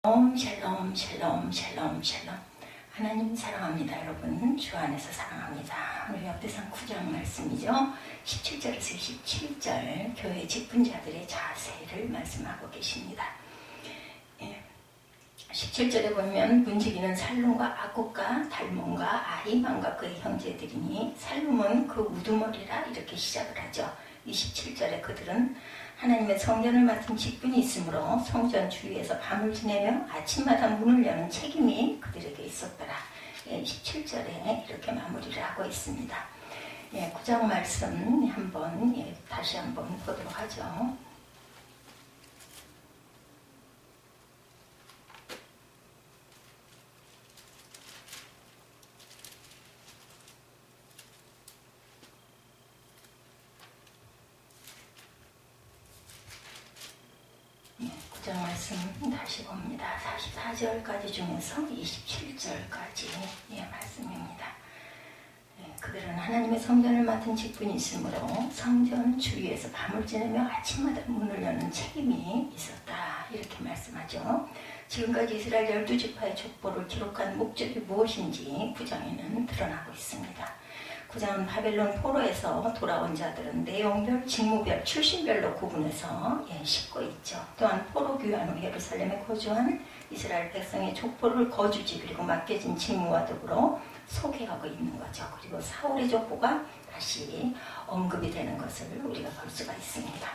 샬롬 샬롬 샬롬 샬롬. 하나님 사랑합니다. 여러분 주 안에서 사랑합니다. 오늘 역대상 9장 말씀이죠. 17절에서 27절 교회 직분자들의 자세를 말씀하고 계십니다. 17절에 보면 문지기는 살룸과 아곡과 달몬과 아히만과 그의 형제들이니 살룸은 그 우두머리라 이렇게 시작을 하죠. 27절에 그들은 하나님의 성전을 맡은 직분이 있으므로 성전 주위에서 밤을 지내며 아침마다 문을 여는 책임이 그들에게 있었더라. 17절에 이렇게 마무리를 하고 있습니다. 9장 말씀 다시 한번 보도록 하죠. 말씀 다시 봅니다. 44절까지 중에서 27절까지 말씀입니다. 그들은 하나님의 성전을 맡은 직분이 있으므로 성전 주위에서 밤을 지내며 아침마다 문을 여는 책임이 있었다. 이렇게 말씀하죠. 지금까지 이스라엘 12지파의 족보를 기록한 목적이 무엇인지 9장에는 드러나고 있습니다. 9장은 바벨론 포로에서 돌아온 자들은 내용별, 직무별, 출신별로 구분해서 싣고 있죠. 또한 포로 귀환 후 예루살렘에 거주한 이스라엘 백성의 족보를 거주지 그리고 맡겨진 직무와 더불어 소개하고 있는 거죠. 그리고 사울의 족보가 다시 언급이 되는 것을 우리가 볼 수가 있습니다.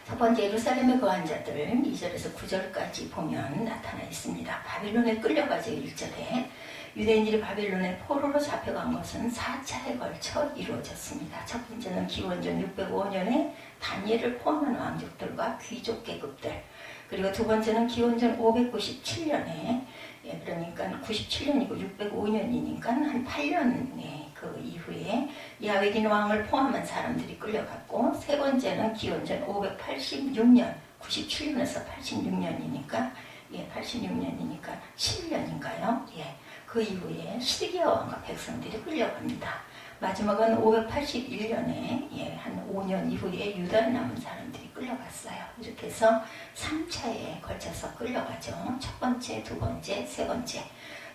첫 번째 예루살렘에 거한 자들 2절에서 9절까지 보면 나타나 있습니다. 바벨론에 끌려가서 1절에 유대인들이 바벨론에 포로로 잡혀간 것은 4차에 걸쳐 이루어졌습니다. 첫 번째는 기원전 605년에 다니엘을 포함한 왕족들과 귀족 계급들, 그리고 두 번째는 기원전 597년에 그러니까 97년이고 605년이니까 한 8년 그 이후에 야웨긴 왕을 포함한 사람들이 끌려갔고, 세 번째는 기원전 586년 97년에서 86년이니까 86년이니까 7년인가요? 그 이후에 시드기야 왕과 백성들이 끌려갑니다. 마지막은 581년에 한 5년 이후에 유다에 남은 사람들이 끌려갔어요. 이렇게 해서 3차에 걸쳐서 끌려가죠. 첫 번째, 두 번째, 세 번째.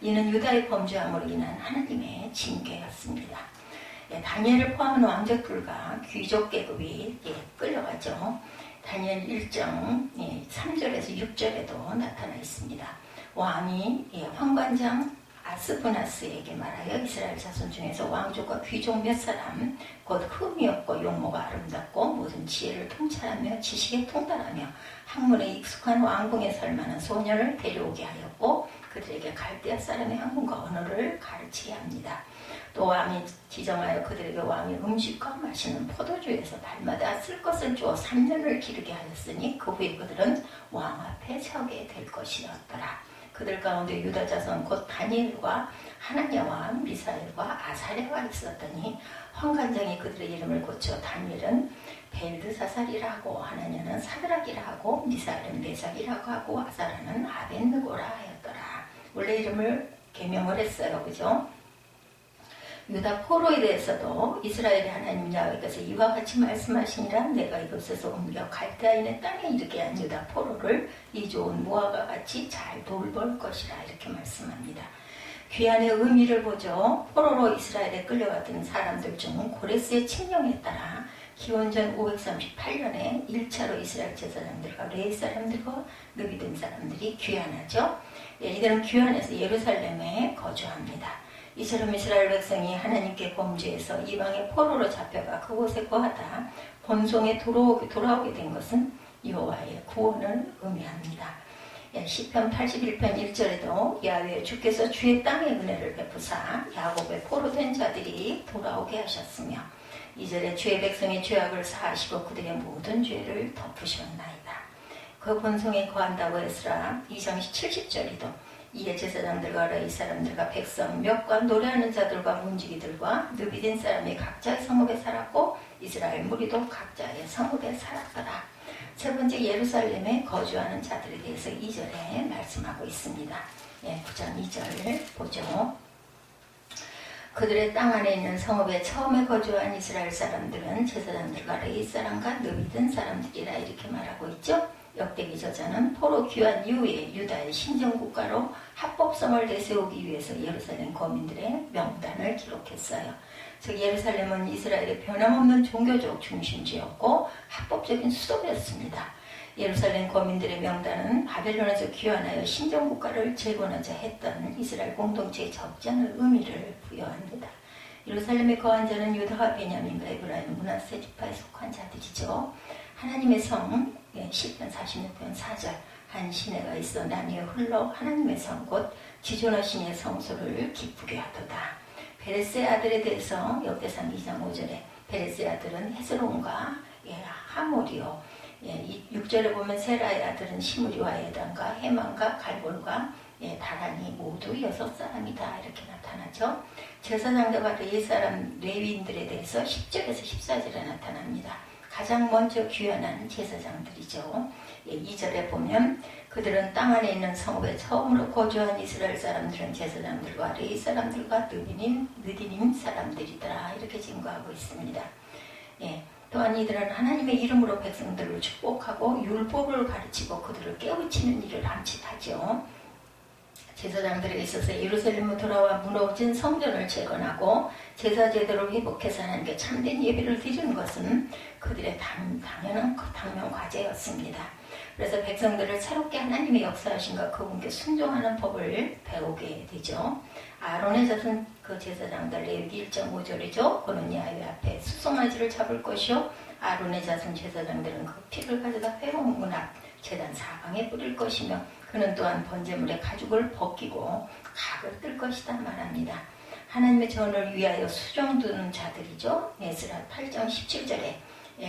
이는 유다의 범죄함으로 인한 하나님의 징계였습니다. 다니엘을 포함한 왕족들과 귀족 계급이 끌려가죠. 다니엘 1장 3절에서 6절에도 나타나 있습니다. 왕이 황관장 아스부나스에게 말하여 이스라엘 자손 중에서 왕족과 귀족 몇 사람, 곧 흠이 없고 용모가 아름답고 모든 지혜를 통찰하며 지식에 통달하며 학문에 익숙한 왕궁에 설 만한 소년을 데려오게 하였고, 그들에게 갈대아 사람의 학문과 언어를 가르치게 합니다. 또 왕이 지정하여 그들에게 왕의 음식과 마시는 포도주에서 달마다 쓸 것을 주어 3년을 기르게 하였으니 그 후에 그들은 왕 앞에 서게 될 것이었더라. 그들 가운데 유다 자손 곧 다니엘과 하나냐와 미사엘과 아사랴가 있었더니 황관장이 그들의 이름을 고쳐 다니엘은 벨드사살이라고, 하나냐는 사드락이라 하고, 미사엘은 메삭이라고 하고, 아사랴는 아벳느고라 하였더라. 원래 이름을 개명을 했어요. 그죠? 유다 포로에 대해서도 이스라엘의 하나님 야훼께서 이와 같이 말씀하시니라, 내가 이곳에서 옮겨 갈대아인의 땅에 이르게 한 유다 포로를 이 좋은 무화과 같이 잘 돌볼 것이라 이렇게 말씀합니다. 귀환의 의미를 보죠. 포로로 이스라엘에 끌려갔던 사람들 중 고레스의 칙령에 따라 기원전 538년에 1차로 이스라엘 제사장들과 레위 사람들과 느비든 사람들이 귀환하죠. 이들은 귀환해서 예루살렘에 거주합니다. 이처럼 이스라엘 백성이 하나님께 범죄해서 이방의 포로로 잡혀가 그곳에 거하다 본성에 돌아오게 된 것은 여호와의 구원을 의미합니다. 시편 81편 1절에도 야훼 주께서 주의 땅에 은혜를 베푸사 야곱의 포로된 자들이 돌아오게 하셨으며, 2절에 주의 백성의 죄악을 사하시고 그들의 모든 죄를 덮으셨나이다. 그 본성에 거한다고 했으라. 2장 70절에도 이에 제사장들과 레위 사람들과 백성 몇과 노래하는 자들과 문지기들과 느비딘 사람이 각자의 성읍에 살았고 이스라엘 무리도 각자의 성읍에 살았더라. 세 번째 예루살렘에 거주하는 자들에 대해서 2절에 말씀하고 있습니다. 9장 2절 보죠. 그들의 땅 안에 있는 성읍에 처음에 거주한 이스라엘 사람들은 제사장들과 레위 사람과 느비딘 사람들이라 이렇게 말하고 있죠. 역대기 저자는 포로 귀환 이후에 유다의 신정국가로 합법성을 내세우기 위해서 예루살렘 거민들의 명단을 기록했어요. 즉 예루살렘은 이스라엘의 변함없는 종교적 중심지였고 합법적인 수도였습니다. 예루살렘 거민들의 명단은 바벨론에서 귀환하여 신정국가를 재건하자 했던 이스라엘 공동체의 적잖은 의미를 부여합니다. 예루살렘에 거한 자는 유다와 베냐민과 에브라임 므낫세 지파에 속한 자들이죠. 하나님의 성 시편 46편 4절 한 시내가 있어 나뉘어 흘러 하나님의 성 곧 지존하신 이의 성소를 기쁘게 하도다. 베레스의 아들에 대해서 역대상 2장 5절에 베레스의 아들은 헤스론과 하몰이요. 6절에 보면 세라의 아들은 시므리와 에단과 헤만과 갈볼과 다란이 모두 6사람이다 이렇게 나타나죠. 제사장들과 레위인들에 대해서 10절에서 14절에 나타납니다. 가장 먼저 귀환한 제사장들이죠. 2절에 보면 그들은 땅 안에 있는 성읍에 처음으로 거주한 이스라엘 사람들은 제사장들과 레위 사람들과 느디님 사람들이더라 이렇게 증거하고 있습니다. 또한 이들은 하나님의 이름으로 백성들을 축복하고 율법을 가르치고 그들을 깨우치는 일을 함칙하죠. 제사장들에 있어서 예루살렘으로 돌아와 무너진 성전을 재건하고 제사 제도를 회복해서 하나님께 참된 예배를 드리는 것은 그들의 당연한 당면 과제였습니다. 그래서 백성들을 새롭게 하나님의 역사하신가 그분께 순종하는 법을 배우게 되죠. 아론의 자손 그 제사장들 레위기 1장 5절이죠. 그는 야훼 앞에 수송아지를 잡을 것이요 아론의 자손 제사장들은 그 피를 가져다 회용 문 앞 제단 사방에 뿌릴 것이며 그는 또한 번제물의 가죽을 벗기고 각을 뜰 것이다 말합니다. 하나님의 전을 위하여 수종 두는 자들이죠. 에스라 8장 17절에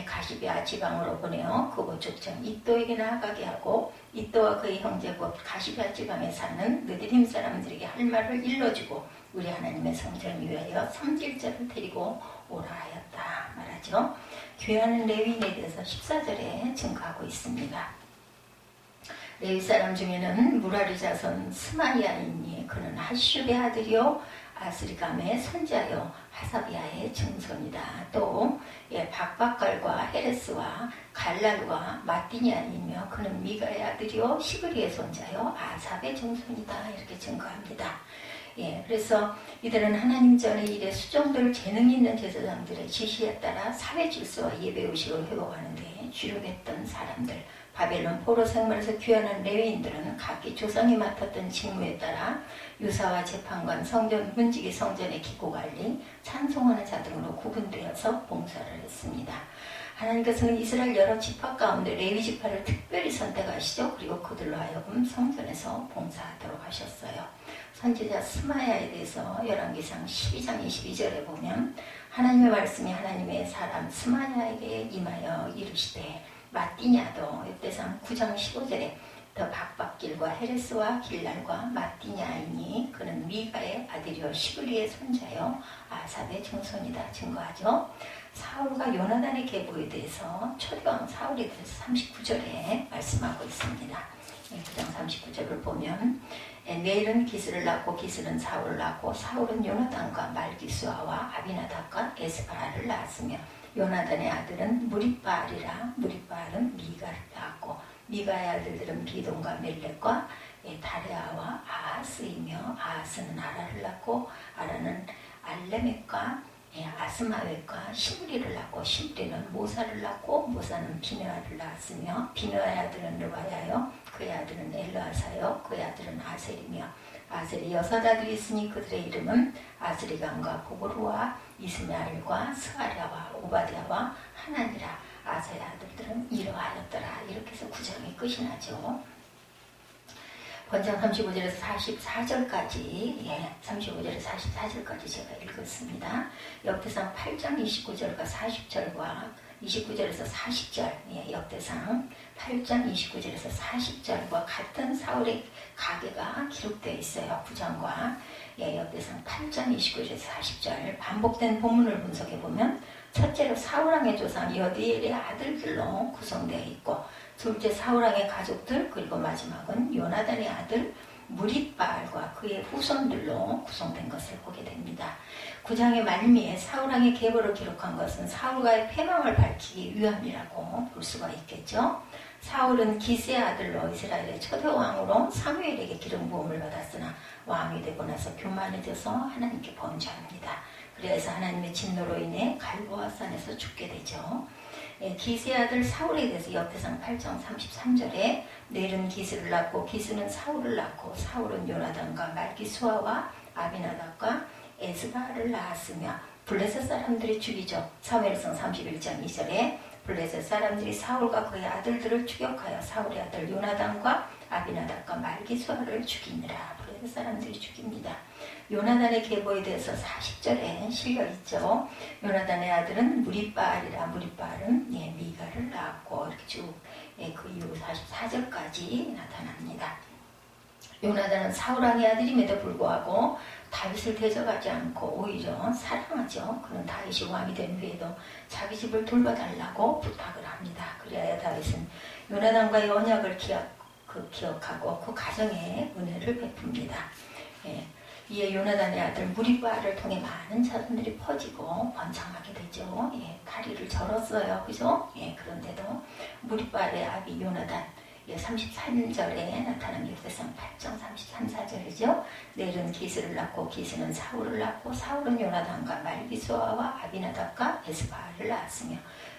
가시비아 지방으로 보내어 그곳 족장 이또에게 나아가게 하고 이또와 그의 형제 곧 가시비아 지방에 사는 느디림 사람들에게 할 말을 일러주고 우리 하나님의 성전을 위하여 삼질자를 데리고 오라 하였다 말하죠. 귀하는 레위인에 대해서 14절에 증거하고 있습니다. 레위 사람 중에는 무라리 자손 스마리아이니 그는 하슈베 아들이요 아스리감의 손자요 하사비아의 증손이다. 또 박박갈과 헤레스와 갈랄과 마띠니아이며 그는 미가의 아들이요 시그리의 손자요 아삽의 증손이다 이렇게 증거합니다. 그래서 이들은 하나님 전의 일에 수종들 재능 있는 제사장들의 지시에 따라 사회 질서와 예배 의식을 회복하는 데 주력했던 사람들. 바벨론 포로 생활에서 귀환한 레위인들은 각기 조상이 맡았던 직무에 따라 유사와 재판관, 성전 문지기, 성전의 기고관리, 찬송하는 자 등으로 구분되어서 봉사를 했습니다. 하나님께서는 이스라엘 여러 지파 가운데 레위 지파를 특별히 선택하시죠. 그리고 그들로 하여금 성전에서 봉사하도록 하셨어요. 선지자 스마야에 대해서 열왕기상 12장 22절에 보면 하나님의 말씀이 하나님의 사람 스마야에게 임하여 이르시되 마띠냐도 역대상 9장 15절에 더 박박길과 헤레스와 길랄과 마띠냐이니 그는 미가의 아들이요 시그리의 손자요 아삽의 증손이다 증거하죠. 사울과 요나단의 계보에 대해서 초대왕 사울에 대해서 39절에 말씀하고 있습니다. 9장 39절을 보면 네일은 기스를 낳고 기스는 사울을 낳고 사울은 요나단과 말기수아와 아비나답과 에스바라를 낳았으며 요나단의 아들은 무리바알이라 무리바알은 미가를 낳았고 미가의 아들들은 비돈과 멜렉과 다레아와 아하스이며 아하스는 아라를 낳고 아라는 알레멕과 아스마웻과 시므리를 낳고 시므리는 모사를 낳고 모사는 비느아를 낳았으며 비느아의 아들은 르바야요 그의 아들은 엘르아사요 그의 아들은 아셀이며 아셀이 6아들이 있으니 그들의 이름은 아스리감과 보고르와 이스마엘과 스가랴와 오바댜와 하나니라. 아사의 아들들은 이러하였더라. 이렇게 해서 9장이 끝이 나죠. 본장 35절에서 44절까지 35절에서 44절까지 제가 읽었습니다. 역대상 8장 29절과 40절과 29절에서 40절 역대상 8장 29절에서 40절과 같은 사울의 가계가 기록되어 있어요. 9장과 역대상 8장 29절에서 40절 반복된 본문을 분석해보면 첫째로 사울왕의 조상 여디엘의 아들들로 구성되어 있고 둘째 사울왕의 가족들 그리고 마지막은 요나단의 아들 무리바알과 그의 후손들로 구성된 것을 보게 됩니다. 9장의 말미에 사울왕의 계보를 기록한 것은 사울과의 패망을 밝히기 위함이라고 볼 수가 있겠죠. 사울은 기스의 아들로 이스라엘의 초대 왕으로 사무엘에게 기름 부음을 받았으나 왕이 되고 나서 교만해져서 하나님께 범죄합니다. 그래서 하나님의 진노로 인해 갈보아 산에서 죽게 되죠. 기스의 아들 사울에 대해서 역대상 8장 33절에 넬은 기스를 낳고 기스는 사울을 낳고 사울은 요나단과 말기수아와 아비나답과 에스바를 낳았으며 블레셋 사람들이 죽이죠. 사무엘상 31장 2절에 블레셋 사람들이 사울과 그의 아들들을 추격하여 사울의 아들 요나단과 아비나답과 말기수아를 죽이느라. 블레셋 사람들이 죽입니다. 요나단의 계보에 대해서 40절에 실려있죠. 요나단의 아들은 무리바알이라. 무리바알은 미가를 낳았고 이렇게 쭉 그 이후 44절까지 나타납니다. 요나단은 사울왕의 아들임에도 불구하고 다윗을 대적하지 않고 오히려 사랑하죠. 그는 다윗이 왕이 된 후에도 자기 집을 돌봐달라고 부탁을 합니다. 그래야 다윗은 요나단과의 언약을 기억하고 그 가정에 은혜를 베풉니다. 이에 요나단의 아들 무리바알을 통해 많은 자손들이 퍼지고 번창하게 되죠. 다리를 절었어요. 그죠? 그런데도 무리바알의 아비 요나단 33절에 나타난 역대상 8장 33, 4절이죠. 넬은 기스를 낳고 기스는 사울을 낳고 사울은 요나단과 말기수아와 아비나답과 에스바알을 낳았으며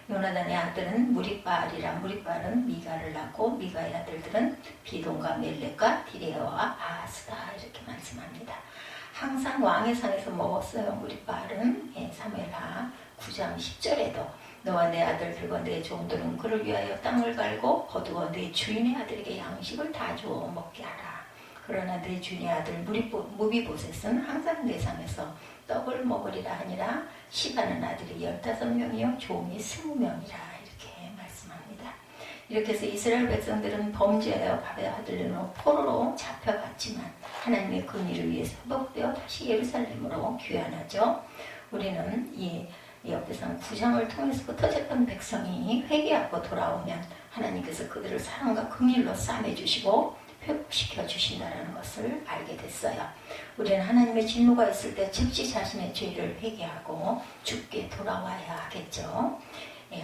요나단의 아들은 무리바알이라. 무리바알은 미가를 낳고 미가의 아들들은 비돈과 멜렉과 디레아와 아하스다. 이렇게 말씀합니다. 항상 왕의 상에서 먹었어요. 무리바알은 사무엘하 9장 10절에도 너와 내 아들들과 내 종들은 그를 위하여 땅을 갈고 거두어 내 주인의 아들에게 양식을 다 주어 먹게 하라. 그러나 내 주인의 아들 무비보셋은 항상 내 상에서 떡을 먹으리라 하니라. 시바는 아들이 15명이요 종이 20명이라. 이렇게 말씀합니다. 이렇게 해서 이스라엘 백성들은 범죄하여 바벨론으로 포로로 잡혀갔지만 하나님의 긍휼을 위해서 회복되어 다시 예루살렘으로 귀환하죠. 우리는 이 역대상 9장을 통해서 흩어졌던 백성이 회개하고 돌아오면 하나님께서 그들을 사랑과 긍휼로 싸매주시고 회복시켜 주신다는 것을 알게 됐어요. 우리는 하나님의 진노가 있을 때 즉시 자신의 죄를 회개하고 주께 돌아와야 하겠죠.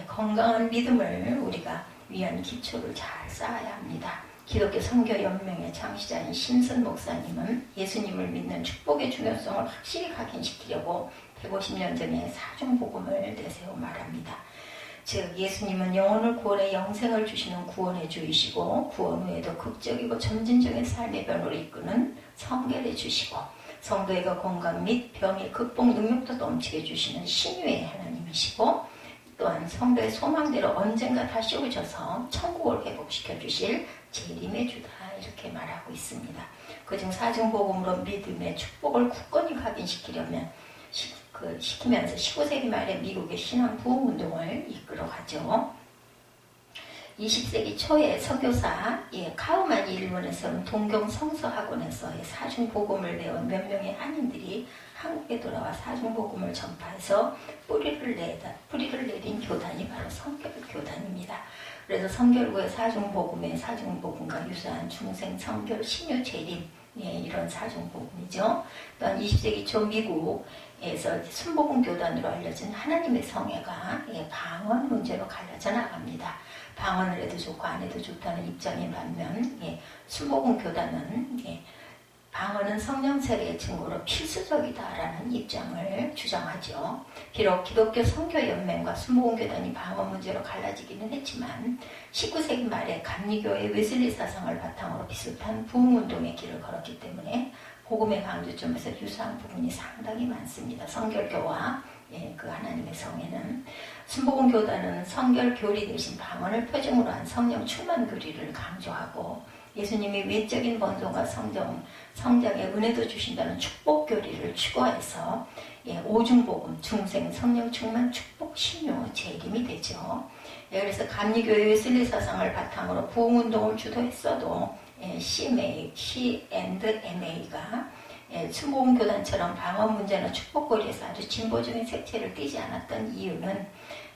건강한 믿음을 우리가 위한 기초를 잘 쌓아야 합니다. 기독교 선교연맹의 창시자인 신선 목사님은 예수님을 믿는 축복의 중요성을 확실히 각인시키려고 150년 전에 사중복음을 내세워 말합니다. 즉 예수님은 영혼을 구원해 영생을 주시는 구원의 주이시고 구원 후에도 극적이고 점진적인 삶의 변화를 이끄는 성결해 주시고 성도의 건강 및 병의 극복 능력도 넘치게 주시는 신유의 하나님이시고 또한 성도의 소망대로 언젠가 다시 오셔서 천국을 회복시켜 주실 재림의 주다. 이렇게 말하고 있습니다. 그중 사중복음으로 믿음의 축복을 굳건히 각인시키려면 시키면서 15세기 말에 미국의 신앙 부흥운동을 이끌어가죠. 20세기 초에 선교사 카우만이 일본에서는 동경 성서학원에서 사중복음을 배운 몇 명의 한인들이 한국에 돌아와 사중복음을 전파해서 뿌리를 내린 교단이 바로 성결교단입니다. 그래서 성결구의 사중복음과 유사한 중생, 성결, 신유, 재림 이런 사중복음이죠. 또한 20세기 초 미국에서 순복음교단으로 알려진 하나님의 성애가 방언 문제로 갈라져 나갑니다. 방언을 해도 좋고 안 해도 좋다는 입장인 반면 순복음교단은 방언은 성령 세례의 증거로 필수적이다라는 입장을 주장하죠. 비록 기독교 선교연맹과 순복음교단이 방언 문제로 갈라지기는 했지만 19세기 말에 감리교의 웨슬리 사상을 바탕으로 비슷한 부흥운동의 길을 걸었기 때문에 복음의 강조점에서 유사한 부분이 상당히 많습니다. 성결교와 그 하나님의 성에는 순복음교단은 성결교리 대신 방언을 표정으로 한 성령 충만 교리를 강조하고 예수님이 외적인 번성과 성장의 은혜도 주신다는 축복 교리를 추구해서 오중복음, 중생, 성령 충만, 축복, 신유, 재림이 되죠. 그래서 감리교의 웨슬리 사상을 바탕으로 부흥운동을 주도했어도 C&MA가 순복음교단처럼 방언 문제나 축복거리에서 아주 진보적인 색채를 띠지 않았던 이유는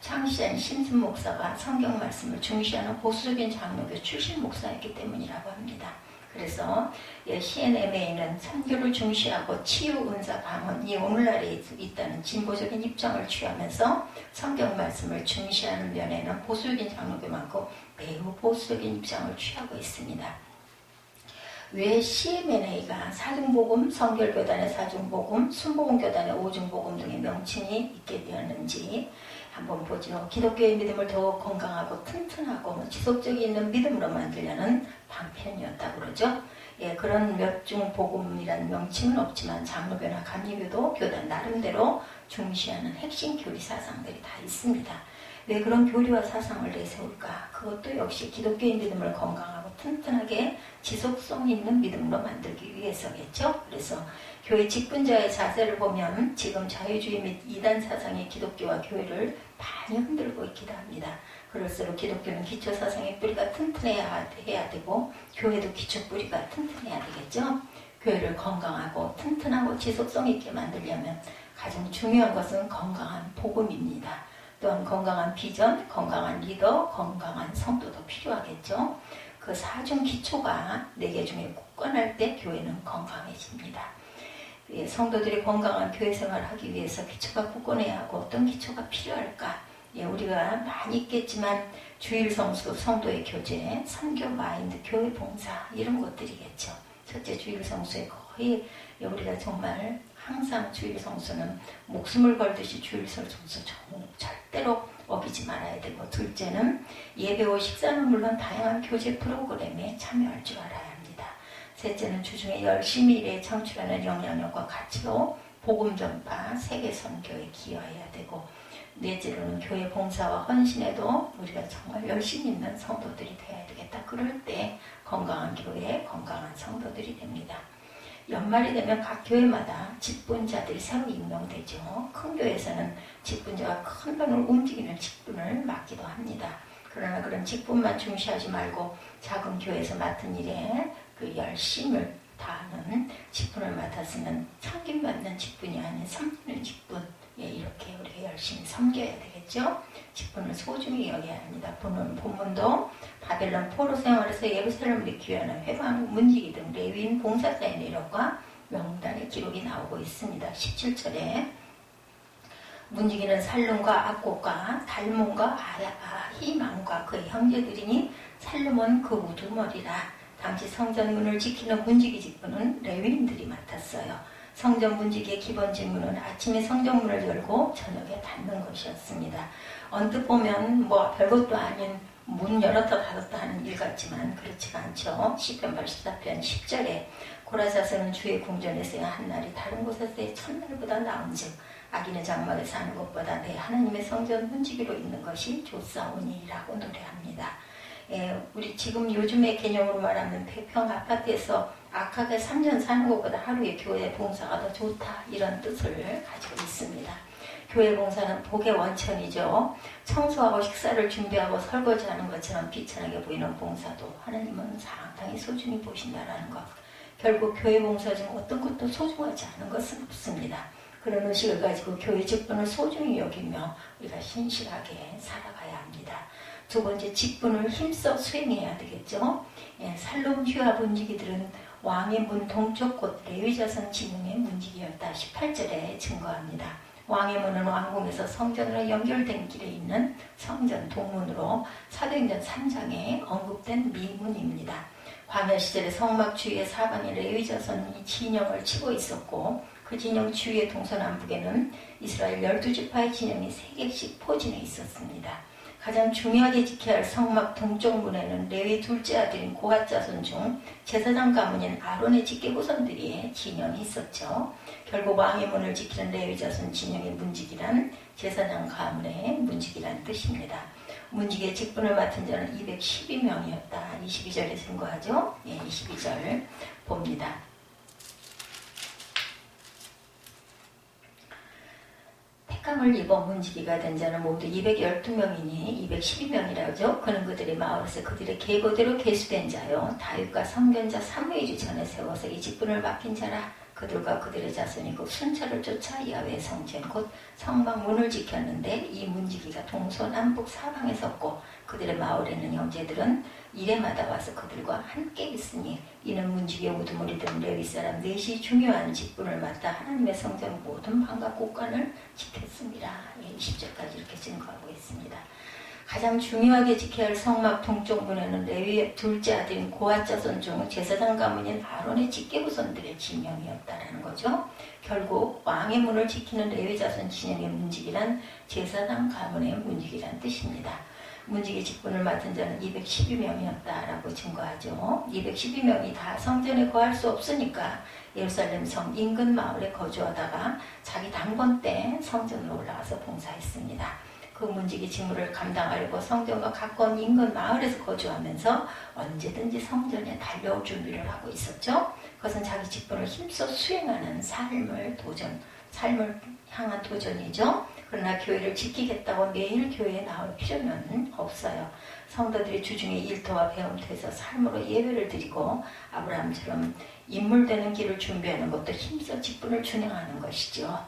창시자인 심슨 목사가 성경 말씀을 중시하는 보수적인 장로교 출신 목사였기 때문이라고 합니다. 그래서 CNMA는 선교를 중시하고 치유, 은사, 방언이 오늘날에 있다는 진보적인 입장을 취하면서 성경 말씀을 중시하는 면에는 보수적인 장로교 많고 매우 보수적인 입장을 취하고 있습니다. 왜 CMNA가 사중복음, 성결교단의 사중복음, 순복음교단의 오중복음 등의 명칭이 있게 되었는지 한번 보죠. 기독교의 믿음을 더욱 건강하고 튼튼하고 지속적이 있는 믿음으로 만들려는 방편이었다고 그러죠. 그런 몇중복음이라는 명칭은 없지만 장로교나 감리교도 교단 나름대로 중시하는 핵심 교리 사상들이 다 있습니다. 왜 그런 교리와 사상을 내세울까? 그것도 역시 기독교의 믿음을 건강하고 튼튼하게 지속성 있는 믿음으로 만들기 위해서겠죠. 그래서 교회 직분자의 자세를 보면 지금 자유주의 및 이단 사상이 기독교와 교회를 많이 흔들고 있기도 합니다. 그럴수록 기독교는 기초 사상의 뿌리가 튼튼해야 되고 교회도 기초 뿌리가 튼튼해야 되겠죠. 교회를 건강하고 튼튼하고 지속성 있게 만들려면 가장 중요한 것은 건강한 복음입니다. 또한 건강한 비전, 건강한 리더, 건강한 성도도 필요하겠죠. 그 사중 기초가 4개 중에 굳건할 때 교회는 건강해집니다. 성도들이 건강한 교회 생활을 하기 위해서 기초가 굳건해야 하고 어떤 기초가 필요할까? 우리가 많이 있겠지만 주일 성수, 성도의 교제, 선교 마인드, 교회 봉사 이런 것들이겠죠. 첫째 주일 성수에 거의 우리가 정말 항상 주일 성수는 목숨을 걸듯이 주일 성수 절대로 어기지 말아야 되고, 둘째는 예배와 식사는 물론 다양한 교제 프로그램에 참여할 줄 알아야 합니다. 셋째는 주중에 열심히 일에 창출하는 영향력과 가치로 복음 전파, 세계 선교에 기여해야 되고, 넷째로는 교회 봉사와 헌신에도 우리가 정말 열심히 있는 성도들이 되어야 되겠다. 그럴 때 건강한 교회, 건강한 성도들이 됩니다. 연말이 되면 각 교회마다 직분자들이 새로 임명되죠. 큰 교회에서는 직분자가 큰 돈을 움직이는 직분을 맡기도 합니다. 그러나 그런 직분만 중시하지 말고 작은 교회에서 맡은 일에 그 열심을 다하는 직분을 맡았으면 섬김받는 직분이 아닌 섬기는 직분, 이렇게 우리가 열심히 섬겨야 되겠죠. 직분을 소중히 여겨야 합니다. 본문도 바벨론 포로 생활에서 예루살렘을 귀환한 회방 문지기 등 레위인 봉사자의 내력과 명단의 기록이 나오고 있습니다. 17절에 문지기는 살룸과 악곡과 달몬과 아히만과 그의 형제들이니 살룸은 그 우두머리라. 당시 성전 문을 지키는 문지기 직분은 레위인들이 맡았어요. 성전 문지기의 기본 직무는 아침에 성전문을 열고 저녁에 닫는 것이었습니다. 언뜻 보면 별것도 아닌 문 열었다 닫았다 하는 일 같지만 그렇지가 않죠. 시편 84편 10절에 고라사스는 주의 궁전에서의 한 날이 다른 곳에서의 첫날보다 나은즉 악인의 장막에 사는 것보다 내 하나님의 성전 문지기로 있는 것이 좋사오니라고 노래합니다. 우리 지금 요즘의 개념으로 말하면 배평 아파트에서 악하게 3년 사는 것보다 하루에 교회 봉사가 더 좋다, 이런 뜻을 가지고 있습니다. 교회 봉사는 복의 원천이죠. 청소하고 식사를 준비하고 설거지하는 것처럼 비천하게 보이는 봉사도 하나님은 상당히 소중히 보신다는 것. 결국 교회 봉사 중 어떤 것도 소중하지 않은 것은 없습니다. 그런 의식을 가지고 교회 직분을 소중히 여기며 우리가 신실하게 살아가야 합니다. 두 번째, 직분을 힘써 수행해야 되겠죠. 살룸 휴압 문지기들은 왕의 문 동쪽 곳 레위자손 지붕의 문지기였다. 18절에 증거합니다. 왕의 문은 왕궁에서 성전으로 연결된 길에 있는 성전 동문으로 사도행전 3장에 언급된 미문입니다. 광야 시절에 성막 주위의 사방에 레위자손이 진영을 치고 있었고, 그 진영 주위의 동서남북에는 이스라엘 12지파의 진영이 3개씩 포진해 있었습니다. 가장 중요하게 지켜야 할 성막 동쪽 문에는 레위 둘째 아들인 고핫 자손 중 제사장 가문인 아론의 직계 후손들의 진영이 있었죠. 결국 왕의 문을 지키는 레위 자손 진영의 문지기란 제사장 가문의 문지기란 뜻입니다. 문지기의 직분을 맡은 자는 212명이었다. 22절에 증거하죠. 22절 봅니다. 택감을 입어 문지기가 된 자는 모두 212명이니 212명이라죠. 그는 그들의 마을에서 그들의 계보대로 계수된 자요, 다윗과 선견자 사무엘이 전에 세워서 이 직분을 맡긴 자라. 그들과 그들의 자손이 그 순찰을 쫓아 야훼 성전 곧 성막 문을 지켰는데 이 문지기가 동서남북 사방에 섰고 그들의 마을에 있는 형제들은 이래마다 와서 그들과 함께 있으니 이는 문지기의 우두머리든 레위 사람 넷이 중요한 직분을 맡아 하나님의 성전 모든 방과 곳간을 지켰습니다. 20절까지 이렇게 증거하고 있습니다. 가장 중요하게 지켜야 할 성막 동쪽 문에는 레위의 둘째 아들인 고앗 자손 중 제사장 가문인 아론의 직계후손들의 지명이었다라는 거죠. 결국 왕의 문을 지키는 레위 자손 진영의 문지기란 제사장 가문의 문지기란 뜻입니다. 문지기 직분을 맡은 자는 212명이었다라고 증거하죠. 212명이 다 성전에 거할 수 없으니까 예루살렘 성 인근 마을에 거주하다가 자기 당번 때 성전으로 올라가서 봉사했습니다. 그 문지기 직무를 감당하려고 성전과 가까운 인근 마을에서 거주하면서 언제든지 성전에 달려올 준비를 하고 있었죠. 그것은 자기 직분을 힘써 수행하는 삶을 향한 도전이죠. 그러나 교회를 지키겠다고 매일 교회에 나올 필요는 없어요. 성도들이 주중에 일터와 배움터에서 삶으로 예배를 드리고 아브라함처럼 인물되는 길을 준비하는 것도 힘써 직분을 준행하는 것이죠.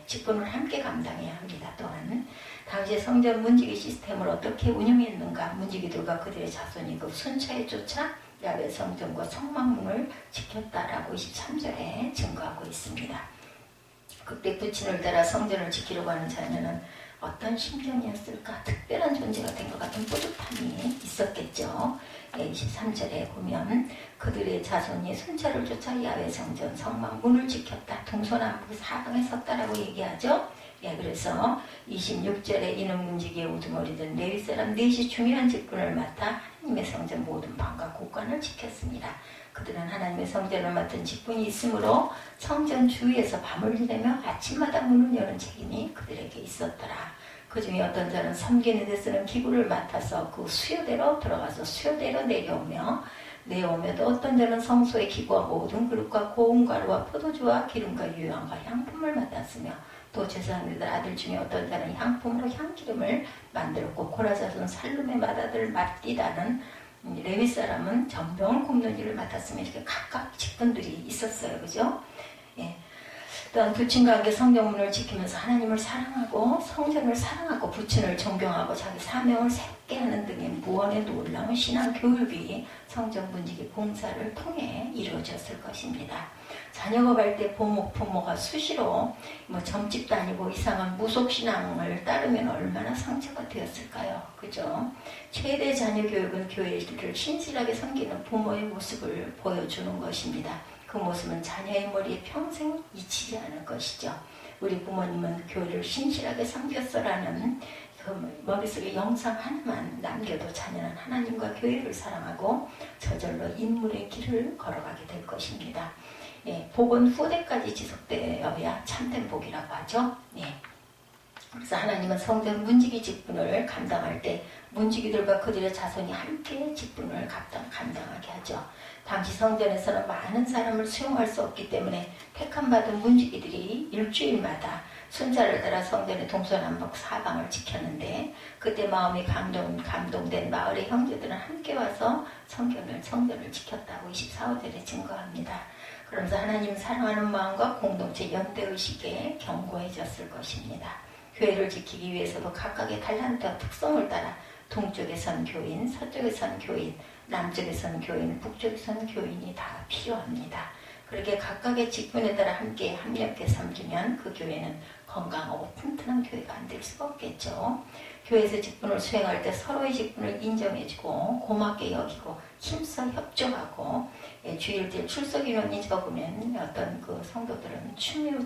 직분을 함께 감당해야 합니다. 또한 당시 성전 문지기 시스템을 어떻게 운영했는가, 문지기들과 그들의 자손이 그 순차에 쫓아 야훼 성전과 성막문을 지켰다라고 23절에 증거하고 있습니다. 그때 부친을 따라 성전을 지키려고 하는 자녀는 어떤 심정이었을까? 특별한 존재가 된 것 같은 뿌듯함이 있었겠죠. 23절에 보면 그들의 자손이 순찰을 쫓아 야훼 성전 성막 문을 지켰다. 동서남북 사방에 섰다라고 얘기하죠. 그래서 26절에 이는 문지기의 우두머리든 레위 사람 넷이 중요한 직분을 맡아 하나님의 성전 모든 방과 곳간을 지켰습니다. 그들은 하나님의 성전을 맡은 직분이 있으므로 성전 주위에서 밤을 지내며 아침마다 문을 여는 책임이 그들에게 있었더라. 그 중에 어떤 자는 섬기는 데 쓰는 기구를 맡아서 그 수요대로 들어가서 수요대로 내려오며도 어떤 자는 성소의 기구와 모든 그릇과 고운 가루와 포도주와 기름과 유향과 향품을 맡았으며 또 제사장들 아들 중에 어떤 자는 향품으로 향기름을 만들었고 고라 자손 살룸의 맏아들 맏디다는 레위 사람은 전병을 굽는 일을 맡았으며 이렇게 각각 직분들이 있었어요. 그죠? 또한 부친과 함께 성경문을 지키면서 하나님을 사랑하고 성전을 사랑하고 부친을 존경하고 자기 사명을 새롭게 하는 등의 무언의 놀라운 신앙 교육이 성전 문지기 봉사를 통해 이루어졌을 것입니다. 자녀가 갈 때 부모가 수시로 점집 다니고 이상한 무속신앙을 따르면 얼마나 상처가 되었을까요? 그죠? 최대 자녀 교육은 교회를 신실하게 섬기는 부모의 모습을 보여주는 것입니다. 그 모습은 자녀의 머리에 평생 잊히지 않을 것이죠. 우리 부모님은 교회를 신실하게 섬겼어라는 그 머릿속에 영상 하나만 남겨도 자녀는 하나님과 교회를 사랑하고 저절로 인물의 길을 걸어가게 될 것입니다. 복은 후대까지 지속되어야 참된 복이라고 하죠. 그래서 하나님은 성전 문지기 직분을 감당할 때 문지기들과 그들의 자손이 함께 직분을 감당하게 하죠. 당시 성전에서는 많은 사람을 수용할 수 없기 때문에 택함받은 문지기들이 일주일마다 순찰을 따라 성전의 동서남북 사방을 지켰는데 그때 마음이 감동된 마을의 형제들은 함께 와서 성전을 지켰다고 24절에 증거합니다. 그러면서 하나님 사랑하는 마음과 공동체 연대의식에 견고해졌을 것입니다. 교회를 지키기 위해서도 각각의 달란트와 특성을 따라 동쪽에 선 교인, 서쪽에 선 교인, 남쪽에 선 교인, 북쪽에 선 교인이 다 필요합니다. 그렇게 각각의 직분에 따라 함께 협력해 섬기면 그 교회는 건강하고 튼튼한 교회가 안 될 수가 없겠죠. 교회에서 직분을 수행할 때 서로의 직분을 인정해주고 고맙게 여기고 힘써 협조하고 주일들 출석 인원이 적으면 어떤 그 성도들은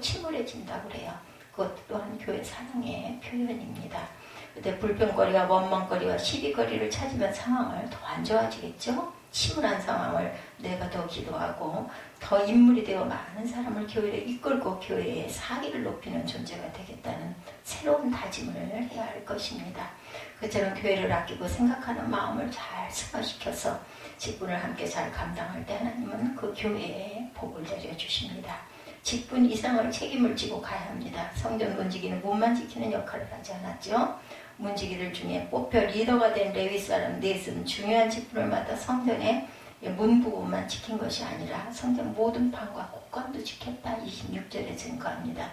침울해진다고 그래요. 그것 또한 교회 사랑의 표현입니다. 그때 불평거리와 원망거리와 시비거리를 찾으면 상황을 더 안 좋아지겠죠? 침울한 상황을 내가 더 기도하고 더 인물이 되어 많은 사람을 교회에 이끌고 교회의 사기를 높이는 존재가 되겠다는 새로운 다짐을 해야 할 것입니다. 그처럼 교회를 아끼고 생각하는 마음을 잘 승화시켜서 직분을 함께 잘 감당할 때 하나님은 그 교회에 복을 내려주십니다. 직분 이상의 책임을 지고 가야 합니다. 성전 문지기는 문만 지키는 역할을 하지 않았죠. 문지기들 중에 뽑혀 리더가 된 레위 사람 넷은 중요한 직분을 맡아 성전에 문 부분만 지킨 것이 아니라 성전 모든 방과 곳간도 지켰다. 26절에 증거합니다.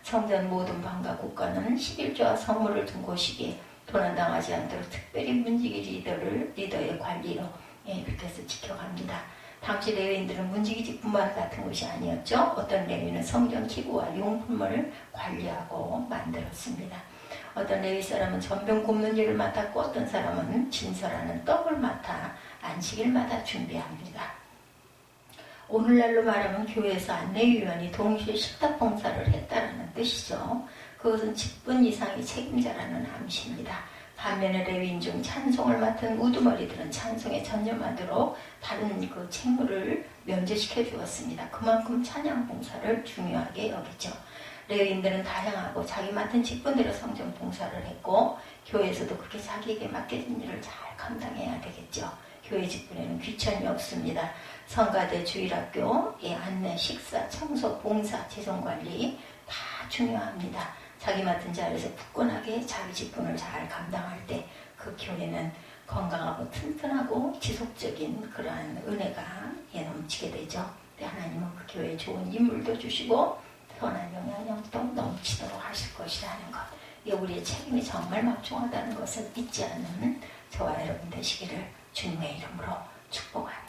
성전 모든 방과 곳간은 11조와 성물을 둔 곳이기에 도난당하지 않도록 특별히 문지기 리더의 관리로 그렇게 해서 지켜갑니다. 당시 레위인들은 문지기지 분만 같은 것이 아니었죠. 어떤 레위는 성전 기구와 용품을 관리하고 만들었습니다. 어떤 레위 사람은 전병 굽는 일을 맡았고 어떤 사람은 진설하는 떡을 맡아 안식일마다 준비합니다. 오늘날로 말하면 교회에서 안내위원이 동시에 식탁 봉사를 했다는 뜻이죠. 그것은 직분 이상의 책임자라는 암시입니다. 반면에 레위인 중 찬송을 맡은 우두머리들은 찬송에 전념하도록 다른 그 책무를 면제시켜 주었습니다. 그만큼 찬양 봉사를 중요하게 여겼죠. 레위인들은 다양하고 자기 맡은 직분대로 성전 봉사를 했고 교회에서도 그렇게 자기에게 맡겨진 일을 잘 감당해야 되겠죠. 교회 직분에는 귀천이 없습니다. 성가대, 주일학교, 안내, 식사, 청소, 봉사, 재정관리 다 중요합니다. 자기 맡은 자리에서 굳건하게 자기 직분을 잘 감당할 때 그 교회는 건강하고 튼튼하고 지속적인 그러한 은혜가 넘치게 되죠. 하나님은 그 교회에 좋은 인물도 주시고 선한 영향력도 넘치도록 하실 것이라는 것. 우리의 책임이 정말 막중하다는 것을 잊지 않는 저와 여러분 되시기를 주님의 이름으로 축복합니다.